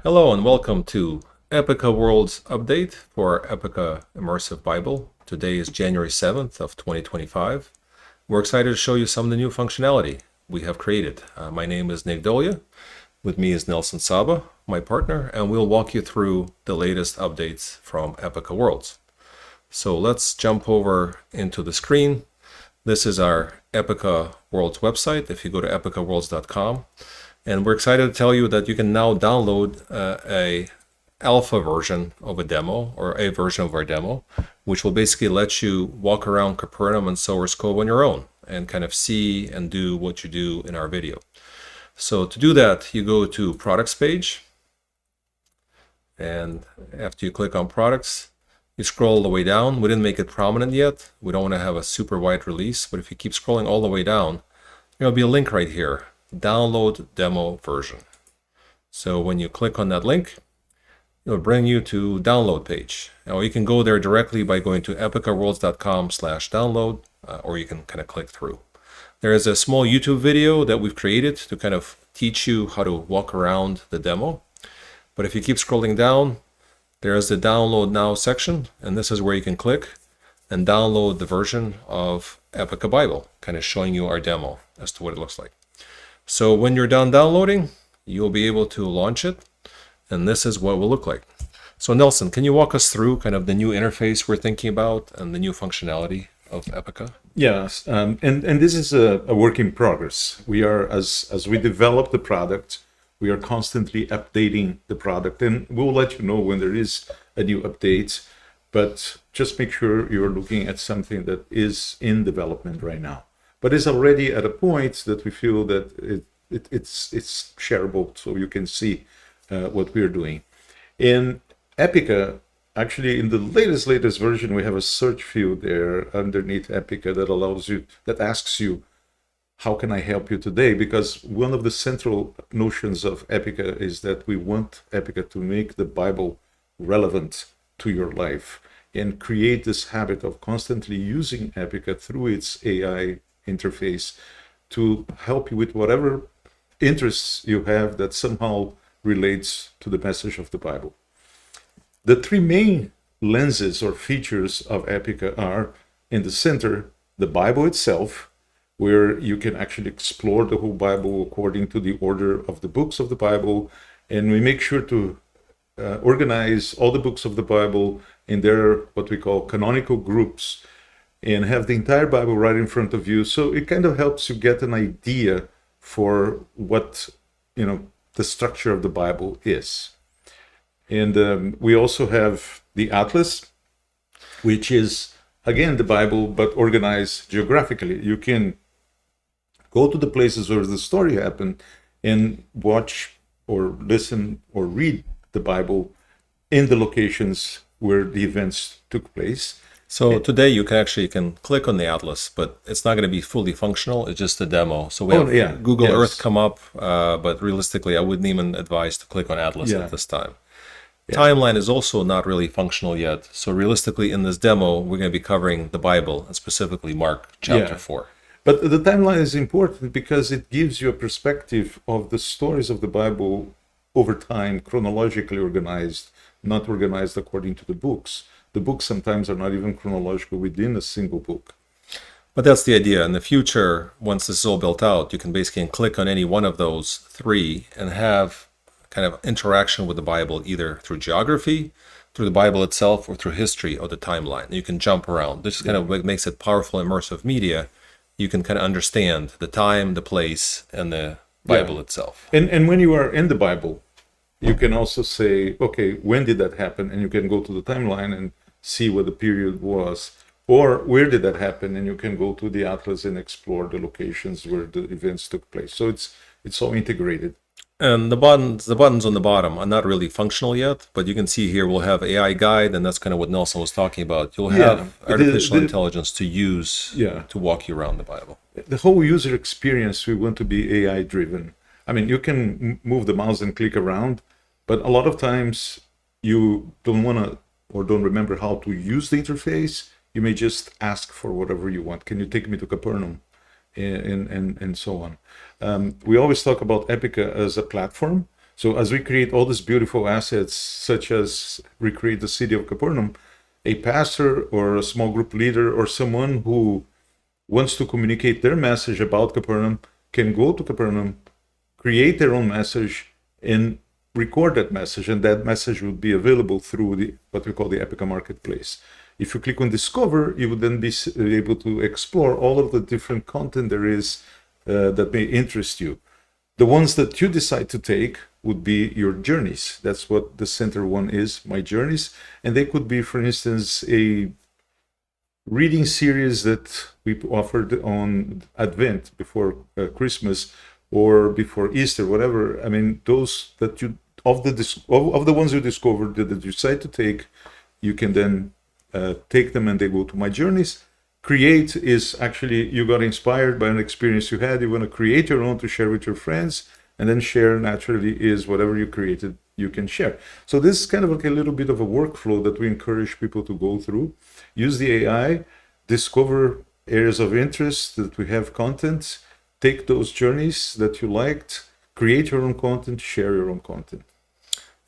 Hello and welcome to Epika World's update for Epika Immersive Bible. Today is January 7th of 2025. We're excited to show you some of the new functionality we have created. My name is Nick Dolia. With me is Nelson Saba, my partner, and we'll walk you through the latest updates from Epika Worlds. So let's jump over into the screen. This is our Epika Worlds website. If you go to epikaworlds.com, and we're excited to tell you that you can now download a alpha version of a demo, or a version of our demo, which will basically let you walk around Capernaum and Source Code on your own and kind of see and do what you do in our video. So to do that, you go to products page, and after you click on products, you scroll all the way down. We didn't make it prominent yet. We don't want to have a super wide release, but if you keep scrolling all the way down, there'll be a link right here. Download demo version. So when you click on that link, it'll bring you to download page. Now you can go there directly by going to epikaworlds.com/download, or you can kind of click through. There is a small YouTube video that we've created to kind of teach you how to walk around the demo. But if you keep scrolling down, there's the download now section, and this is where you can click and download the version of Epika Bible, kind of showing you our demo as to what it looks like. So when you're done downloading, you'll be able to launch it, and this is what it will look like. So Nelson, can you walk us through kind of the new interface we're thinking about and the new functionality of Epika? Yes, and this is a work in progress. We are, as we develop the product, we are constantly updating the product, and we'll let you know when there is a new update, but just make sure you're looking at something that is in development right now, but is already at a point that we feel that it's shareable, so you can see what we're doing. In Epika, actually, in the latest version, we have a search field there underneath Epika that allows you, that asks you, how can I help you today? Because one of the central notions of Epika is that we want Epika to make the Bible relevant to your life and create this habit of constantly using Epika through its AI interface to help you with whatever interests you have that somehow relates to the message of the Bible. The three main lenses or features of Epika are, in the center, the Bible itself, where you can actually explore the whole Bible according to the order of the books of the Bible. And we make sure to organize all the books of the Bible in their, what we call canonical groups, and have the entire Bible right in front of you. So it kind of helps you get an idea for what, the structure of the Bible is. And we also have the Atlas, which is, again, the Bible, but organized geographically. You can go to the places where the story happened and watch or listen or read the Bible in the locations where the events took place. So today you can click on the Atlas, but it's not going to be fully functional. It's just a demo. So we have Google Earth come up, but realistically, I wouldn't even advise to click on Atlas at this time. Yeah. Timeline is also not really functional yet. So realistically, in this demo, we're going to be covering the Bible, and specifically Mark chapter 4. But the timeline is important because it gives you a perspective of the stories of the Bible over time, chronologically organized, not organized according to the books. The books sometimes are not even chronological within a single book. But that's the idea. In the future, once this is all built out, you can basically click on any one of those three and have kind of interaction with the Bible, either through geography, through the Bible itself, or through history or the timeline. You can jump around. This is kind of what makes it powerful, immersive media. You can kind of understand the time, the place, and the Bible itself. And when you are in the Bible, you can also say, okay, when did that happen? And you can go to the timeline and see what the period was. Or where did that happen? And you can go to the Atlas and explore the locations where the events took place. So it's all integrated. And the buttons on the bottom are not really functional yet, but you can see here we'll have AI guide, and that's kind of what Nelson was talking about. You'll have artificial intelligence to use to walk you around the Bible. The whole user experience, we want to be AI driven. I mean, you can move the mouse and click around, but a lot of times you don't want to or don't remember how to use the interface. You may just ask for whatever you want. Can you take me to Capernaum? And so on. We always talk about Epika as a platform, So as we create all these beautiful assets, such as recreate the city of Capernaum, a pastor or a small group leader or someone who wants to communicate their message about Capernaum can go to Capernaum, create their own message, and record that message, and that message would be available through the what we call the Epika marketplace. If you click on discover, you would then be able to explore all of the different content there is that may interest you. The ones that you decide to take would be your journeys. That's what the center one is, my journeys. And they could be, for instance, a reading series that we offered on Advent before Christmas or before Easter, whatever. I mean, those that you of the ones you discovered that you decide to take, you can then take them and they go to my journeys. Create is actually you got inspired by an experience you had. You want to create your own to share with your friends, and then share naturally is whatever you created you can share. So this is kind of like a little bit of a workflow that we encourage people to go through. Use the AI, discover areas of interest that we have content, take those journeys that you liked, create your own content, share your own content.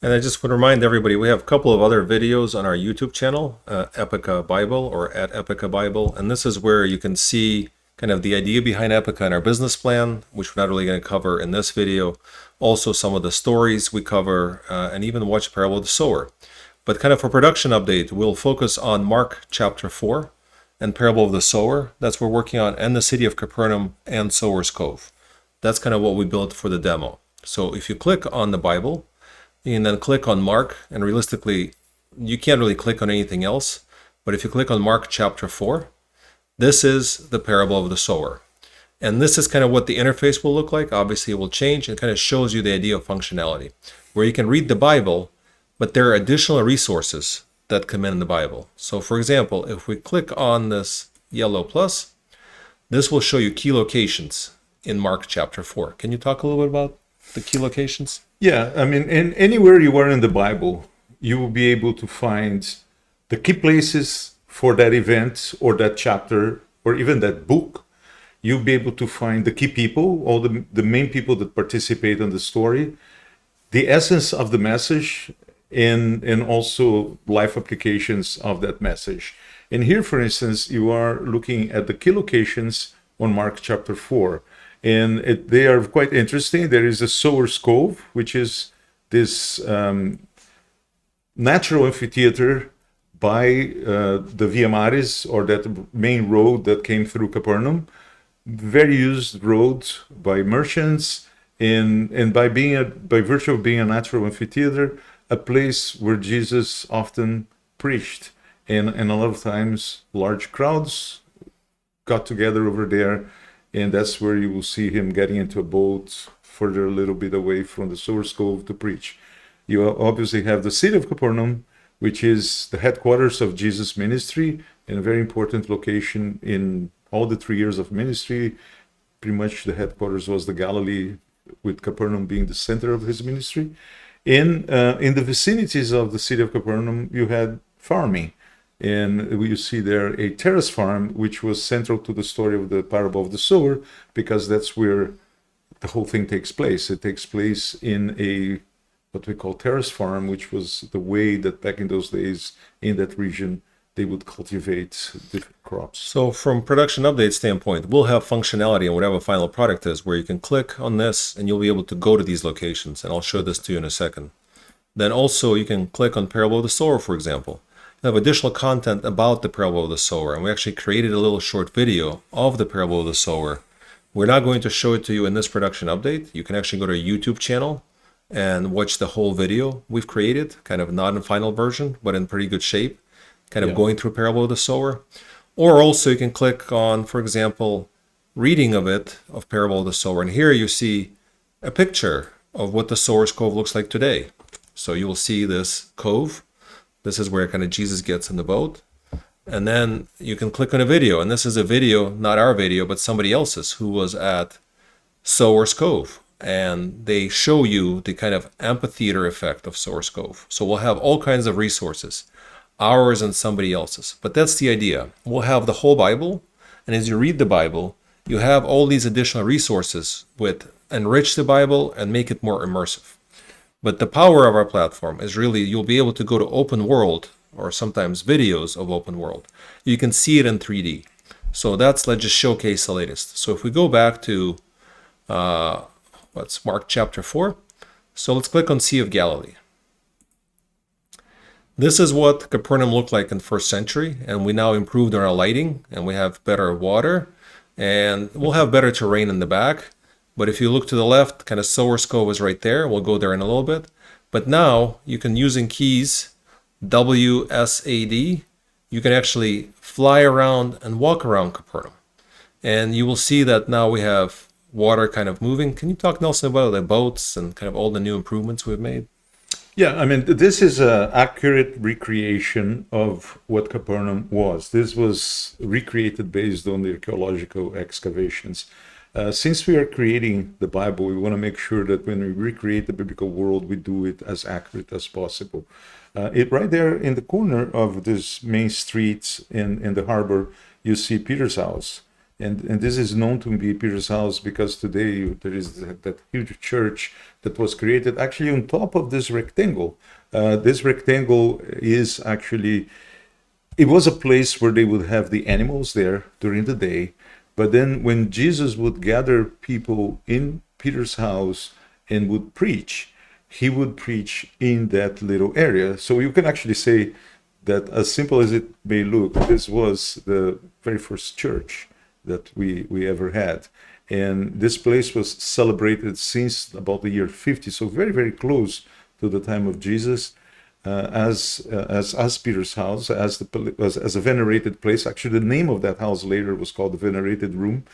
And I just want to remind everybody, we have a couple of other videos on our YouTube channel, Epika Bible or at Epika Bible. And this is where you can see kind of the idea behind Epika and our business plan, which we're not really going to cover in this video. Also some of the stories we cover and even watch Parable of the Sower. But kind of for production update, we'll focus on Mark chapter 4 and Parable of the Sower. That's what we're working on, and the city of Capernaum and Sower's Cove. That's kind of what we built for the demo. So if you click on the Bible, you can then click on Mark, and realistically, you can't really click on anything else. But if you click on Mark chapter 4, this is the parable of the sower. And this is kind of what the interface will look like. Obviously, it will change and kind of shows you the idea of functionality, where you can read the Bible, but there are additional resources that come in the Bible. So for example, if we click on this yellow plus, this will show you key locations in Mark chapter 4. Can you talk a little bit about the key locations? Yeah, I mean, anywhere you are in the Bible, you will be able to find the key places for that event or that chapter or even that book. You'll be able to find the key people, all the main people that participate in the story, the essence of the message, and also life applications of that message. And here, for instance, you are looking at the key locations on Mark chapter 4. And they are quite interesting. There is a Sower's Cove, which is this natural amphitheater by the Via Maris, or that main road that came through Capernaum. Very used road by merchants, and by virtue of being a natural amphitheater, a place where Jesus often preached, and a lot of times large crowds got together over there. And that's where you will see him getting into a boat further a little bit away from the Sower's Cove to preach. You obviously have the city of Capernaum, which is the headquarters of Jesus' ministry and a very important location in all the 3 years of ministry. Pretty much the headquarters was the Galilee, with Capernaum being the center of his ministry. In the vicinities of the city of Capernaum, you had farming. And you see there a terrace farm, which was central to the story of the parable of the sower, because that's where the whole thing takes place. It takes place in a what we call terrace farm, which was the way that back in those days in that region they would cultivate different crops. So from production update standpoint, we'll have functionality in whatever final product is, where you can click on this and you'll be able to go to these locations. And I'll show this to you in a second. Then also you can click on Parable of the Sower, for example. Have additional content about the parable of the sower, and we actually created a little short video of the parable of the sower. We're not going to show it to you in this production update. You can actually go to our YouTube channel and watch the whole video we've created, kind of not in final version, but in pretty good shape, kind of going through parable of the sower. Or also you can click on, for example, reading of it, of parable of the sower, and here you see a picture of what the Sower's Cove looks like today. So you will see this cove. This is where kind of Jesus gets in the boat. And then you can click on a video. And this is a video, not our video, but somebody else's, who was at Sower's Cove. And they show you the kind of amphitheater effect of Sower's Cove. So we'll have all kinds of resources, ours and somebody else's. But that's the idea. We'll have the whole Bible. And as you read the Bible, you have all these additional resources which enrich the Bible and make it more immersive. But the power of our platform is really you'll be able to go to open world or sometimes videos of open world. You can see it in 3D. So let's just showcase the latest. So if we go back to, let's Mark chapter 4. So let's click on Sea of Galilee. This is what Capernaum looked like in first century, and we now improved on our lighting, and we have better water, and we'll have better terrain in the back. But if you look to the left, kind of Sower's Cove is right there. We'll go there in a little bit. But now you can, using keys WSAD, you can actually fly around and walk around Capernaum. And you will see that now we have water kind of moving. Can you talk, Nelson, about the boats and kind of all the new improvements we've made? Yeah, I mean, this is an accurate recreation of what Capernaum was. This was recreated based on the archaeological excavations. Since we are creating the Bible, we want to make sure that when we recreate the biblical world, we do it as accurate as possible. It right there in the corner of this main street in the harbor, you see Peter's house. And this is known to be Peter's house because today there is that huge church that was created actually on top of this rectangle. This rectangle is actually, it was a place where they would have the animals there during the day. But then when Jesus would gather people in Peter's house and would preach, he would preach in that little area. So you can actually say that, as simple as it may look, this was the very first church that we ever had. And this place was celebrated since about the year 50, so very, very close to the time of Jesus, as Peter's house, as a venerated place. Actually, the name of that house later was called the Venerated Room,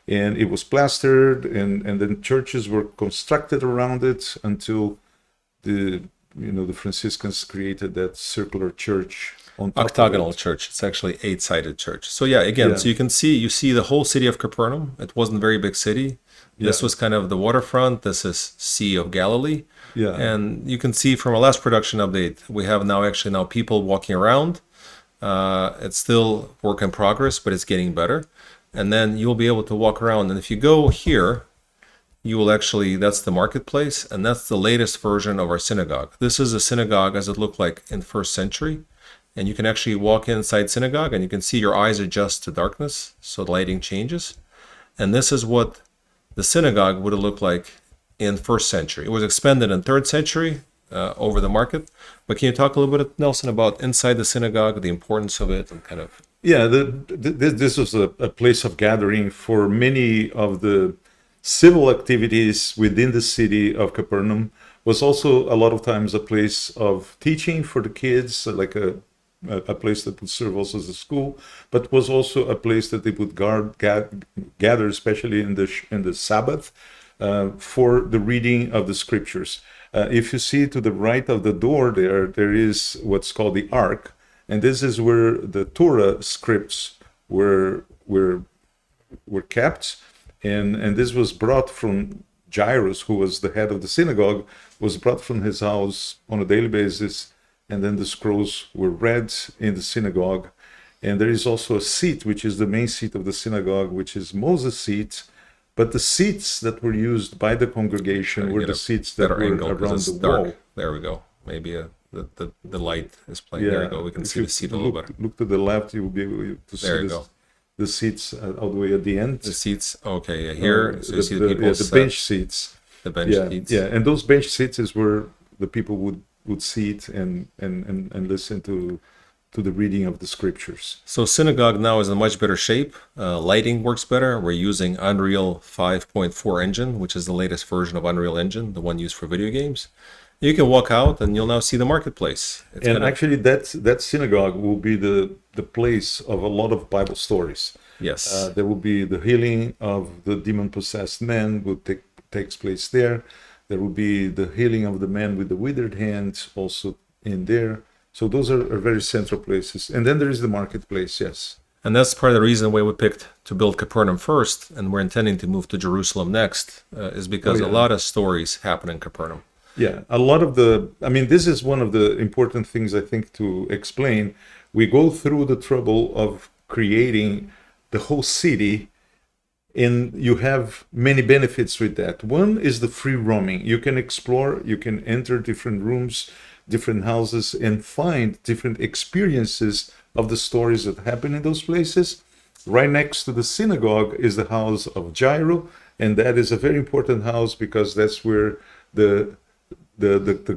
and it was plastered, and then churches were constructed around it until the Franciscans created that circular church on top octagonal church. It's actually 8-sided church. So yeah, again, so you see the whole city of Capernaum. It wasn't a very big city. This was kind of the waterfront. This is Sea of Galilee. Yeah. And you can see from our last production update, we have now people walking around. It's still work in progress, but it's getting better. And then you'll be able to walk around. And if you go here, you will actually, that's the marketplace, and that's the latest version of our synagogue. This is a synagogue as it looked like in first century. And you can actually walk inside synagogue and you can see your eyes adjust to darkness, so the lighting changes. And this is what the synagogue would have looked like in first century. It was expanded in third century over the market. But can you talk a little bit, Nelson, about inside the synagogue, the importance of it, and kind of... Yeah, this was a place of gathering for many of the civil activities within the city of Capernaum. Was also a lot of times a place of teaching for the kids, like a place that would serve also as a school, but was also a place that they would gather, especially in the Sabbath, for the reading of the scriptures. If you see to the right of the door there is what's called the Ark, and this is where the Torah scripts were kept, and this was brought from Jairus, who was the head of the synagogue, was brought from his house on a daily basis. And then the scrolls were read in the synagogue. And there is also a seat, which is the main seat of the synagogue, which is Moses' seat. But the seats that were used by the congregation were the seats that were around the wall. There we go. Maybe the light is playing. There we go. We can see the seat a little better. Look to the left, you will be able to see the seats all the way at the end. The seats, okay. Yeah, here, so you see the people. The bench seats. The bench seats. Yeah, and those bench seats is where the people would sit and listen to the reading of the scriptures. So synagogue now is in much better shape. Lighting works better. We're using Unreal 5.4 engine, which is the latest version of Unreal Engine, the one used for video games. You can walk out and you'll now see the marketplace. Actually, that synagogue will be the place of a lot of Bible stories. Yes. There will be the healing of the demon-possessed man takes place there. There will be the healing of the man with the withered hand also in there. So those are very central places. And then there is the marketplace, yes. And that's part of the reason why we picked to build Capernaum first, and we're intending to move to Jerusalem next, is because a lot of stories happen in Capernaum. Yeah, a lot of this is one of the important things I think to explain. We go through the trouble of creating the whole city and you have many benefits with that. One is the free roaming. You can explore, you can enter different rooms, different houses, and find different experiences of the stories that happen in those places. Right next to the synagogue is the house of Jairo, and that is a very important house because that's where the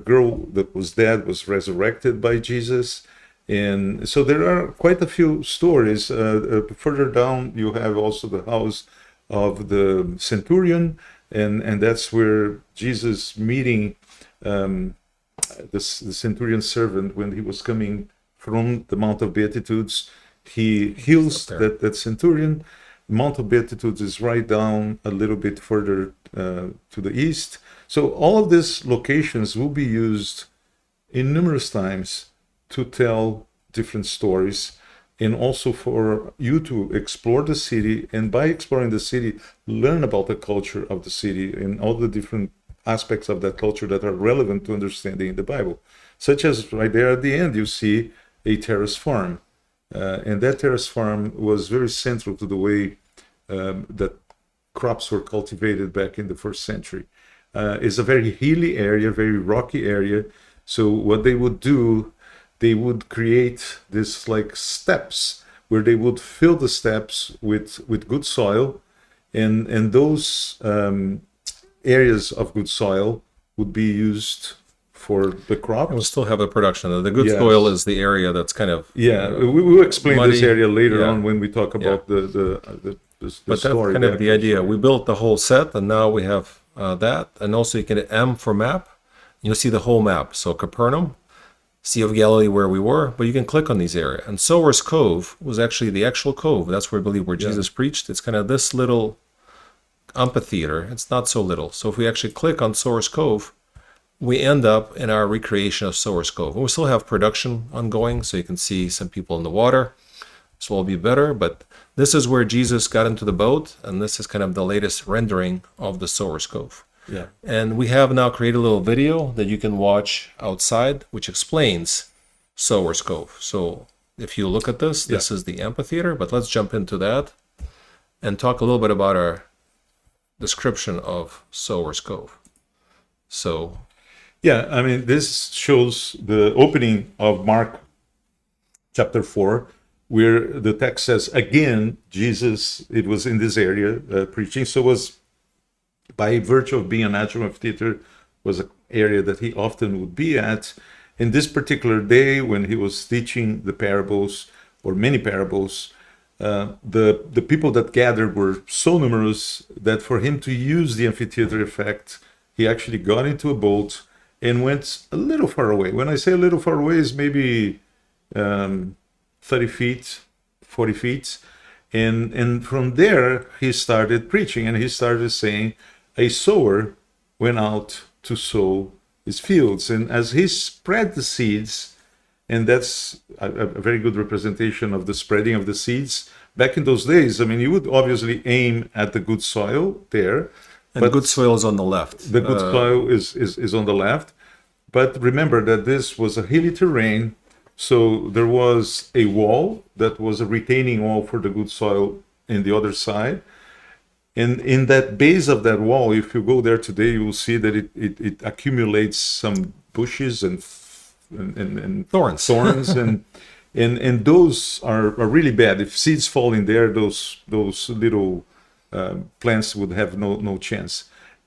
girl that was dead was resurrected by Jesus. And so there are quite a few stories. Further down, you have also the house of the centurion, and that's where Jesus meeting the centurion servant when he was coming from the Mount of Beatitudes. He heals that centurion. Mount of Beatitudes is right down a little bit further to the east. So all of these locations will be used in numerous times to tell different stories, and also for you to explore the city, and by exploring the city, learn about the culture of the city and all the different aspects of that culture that are relevant to understanding the Bible. Such as right there at the end, you see a terrace farm. And that terrace farm was very central to the way that crops were cultivated back in the first century. It's a very hilly area, very rocky area. So what they would do, they would create this like steps where they would fill the steps with good soil, and those areas of good soil would be used for the crop. We'll still have the production. The good Yes. soil is the area that's kind of We will explain this muddy. area later Yeah. on when we talk about the But that's story. kind of the actual idea. story. We built the whole set, and now we have that. And also you can hit M for map. You'll see the whole map. So Capernaum, Sea of Galilee where we were, but you can click on these areas. And Sower's Cove was actually the actual cove. That's where I believe where Jesus preached. It's kind of this little amphitheater. It's not so little. So if we actually click on Sower's Cove, we end up in our recreation of Sower's Cove. And we still have production ongoing, so you can see some people in the water. This will be better, but this is where Jesus got into the boat, and this is kind of the latest rendering of the Sower's Cove. Yeah. And we have now created a little video that you can watch outside, which explains Sower's Cove. So if you look at this is the amphitheater, but let's jump into that and talk a little bit about our description of Sower's Cove. So Yeah, I mean, this shows the opening of Mark chapter 4, where the text says, again, Jesus, it was in this area preaching. So it was by virtue of being a natural amphitheater, was an area that he often would be at. In this particular day, when he was teaching the parables, or many parables, the people that gathered were so numerous that for him to use the amphitheater effect, he actually got into a boat and went a little far away. When I say a little far away, is maybe 30 feet, 40 feet. And from there, he started preaching, and he started saying, a sower went out to sow his fields. And as he spread the seeds, and that's a very good representation of the spreading of the seeds. Back in those days, I mean, you would obviously aim at the good soil there. and but good soil is on the left. the good soil is on the left. But remember that this was a hilly terrain, so there was a wall that was a retaining wall for the good soil in the other side. And in that base of that wall, if you go there today, you will see that it accumulates some bushes and Thorns. and those are really bad. If seeds fall in there, those little plants would have no chance.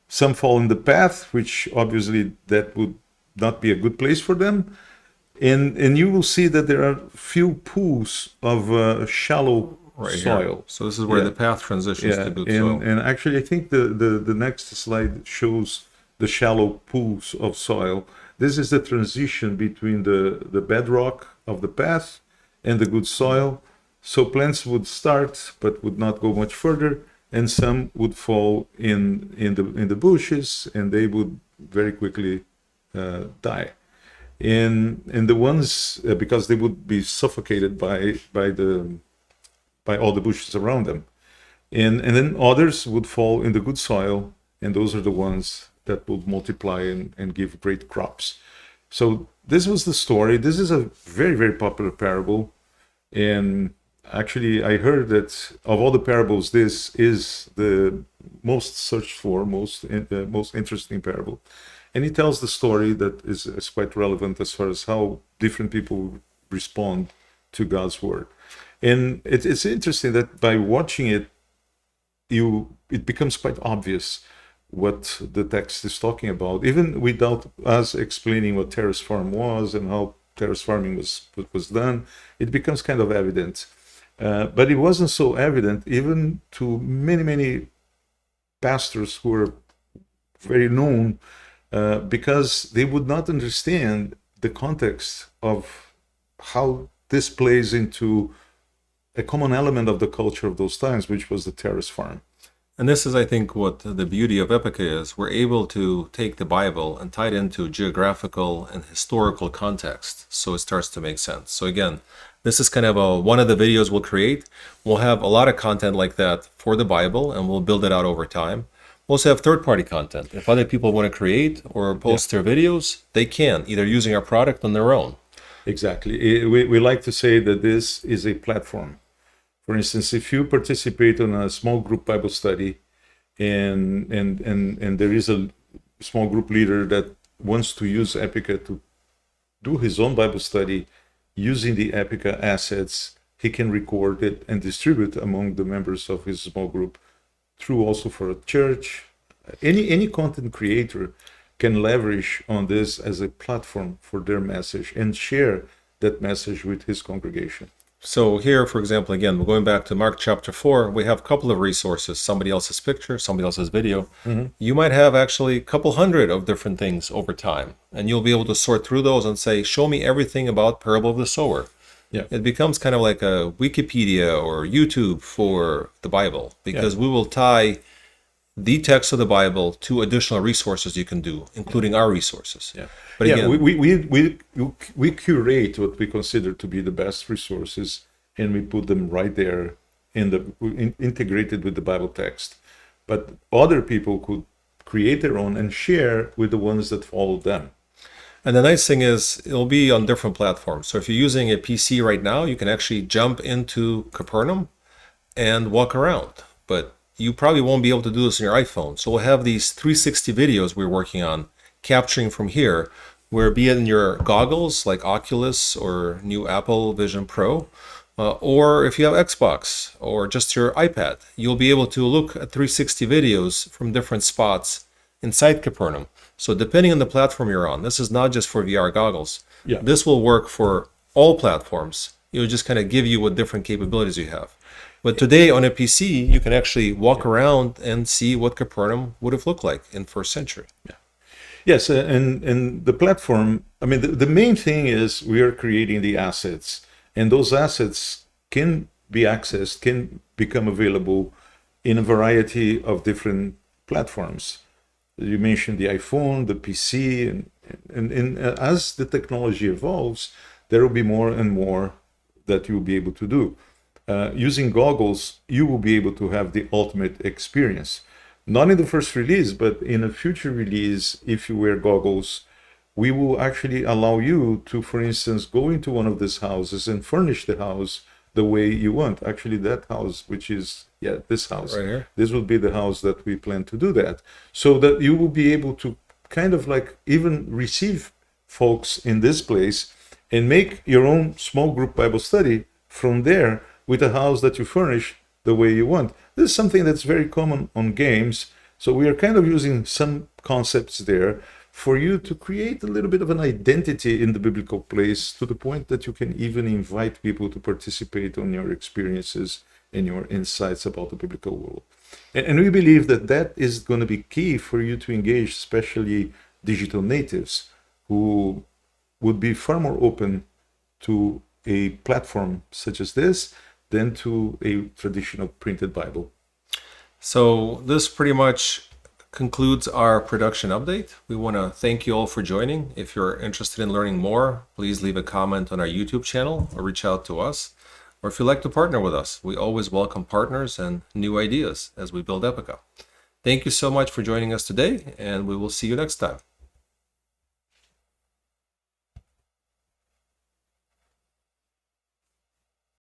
Some fall in the path, which obviously that would not be a good place for them. And you will see that there are few pools of shallow soil. Here. So this is where the path transitions to good soil. And actually, I think the next slide shows the shallow pools of soil. This is the transition between the bedrock of the path and the good soil. So plants would start but would not go much further, and some would fall in the bushes, and they would very quickly die. And the ones because they would be suffocated by all the bushes around them, and then others would fall in the good soil, and those are the ones that would multiply and give great crops. So this was the story. This is a very, very popular parable, and Actually, I heard that of all the parables, this is the most searched for, most interesting parable, and it tells the story that is quite relevant as far as how different people respond to God's word. And it's interesting that by watching it, it becomes quite obvious what the text is talking about, even without us explaining what terrace farm was and how terrace farming was done. It becomes kind of evident. But it wasn't so evident even to many pastors who were very known, because they would not understand the context of how this plays into a common element of the culture of those times, which was the terrace farm. And this is, I think, what the beauty of Epika is. We're able to take the Bible and tie it into geographical and historical context, so it starts to make sense. So again, this is kind of one of the videos we'll create. We'll have a lot of content like that for the Bible, and we'll build it out over time. We'll also have third-party content. If other people want to create or post their videos, they can, either using our product on their own. Exactly. We like to say that this is a platform. For instance, if you participate in a small group Bible study, and there is a small group leader that wants to use Epika to do his own Bible study using the Epika assets, he can record it and distribute among the members of his small group through also for a church. Any content creator can leverage on this as a platform for their message and share that message with his congregation. So here, for example, again, we're going back to Mark chapter 4, we have a couple of resources, somebody else's picture, somebody else's video. You might have actually a couple hundred of different things over time, and you'll be able to sort through those and say, show me everything about parable of the sower. Yeah. It becomes kind of like a Wikipedia or YouTube for the Bible, because we will tie the text of the Bible to additional resources you can do, including our resources. Yeah. But again, we curate what we consider to be the best resources, and we put them right there integrated with the Bible text. But other people could create their own and share with the ones that follow them. And the nice thing is it'll be on different platforms. So if you're using a PC right now, you can actually jump into Capernaum and walk around. But you probably won't be able to do this on your iPhone. So we'll have these 360 videos we're working on, capturing from here, where be it in your goggles like Oculus or new Apple Vision Pro, or if you have Xbox or just your iPad, you'll be able to look at 360 videos from different spots inside Capernaum. So depending on the platform you're on, this is not just for VR goggles. Yeah. This will work for all platforms. It'll just kind of give you what different capabilities you have. But today on a PC, you can actually walk around and see what Capernaum would have looked like in first century. Yeah. Yes, and the platform, I mean, the main thing is we are creating the assets, and those assets can be accessed, can become available in a variety of different platforms. You mentioned the iPhone, the PC, and as the technology evolves, there will be more and more that you'll be able to do. Using goggles, you will be able to have the ultimate experience. Not in the first release, but in a future release, if you wear goggles, we will actually allow you to, for instance, go into one of these houses and furnish the house the way you want. Actually, that house, which is, this house, Right here. this will be the house that we plan to do that. So that you will be able to kind of like even receive folks in this place and make your own small group Bible study from there with a house that you furnish the way you want. This is something that's very common on games. So we are kind of using some concepts there for you to create a little bit of an identity in the biblical place, to the point that you can even invite people to participate on your experiences and your insights about the biblical world. And we believe that that is going to be key for you to engage, especially digital natives, who would be far more open to a platform such as this than to a traditional printed Bible. So this pretty much concludes our production update. We want to thank you all for joining. If you're interested in learning more, please leave a comment on our YouTube channel or reach out to us. Or if you'd like to partner with us, we always welcome partners and new ideas as we build Epika. Thank you so much for joining us today, and we will see you next time.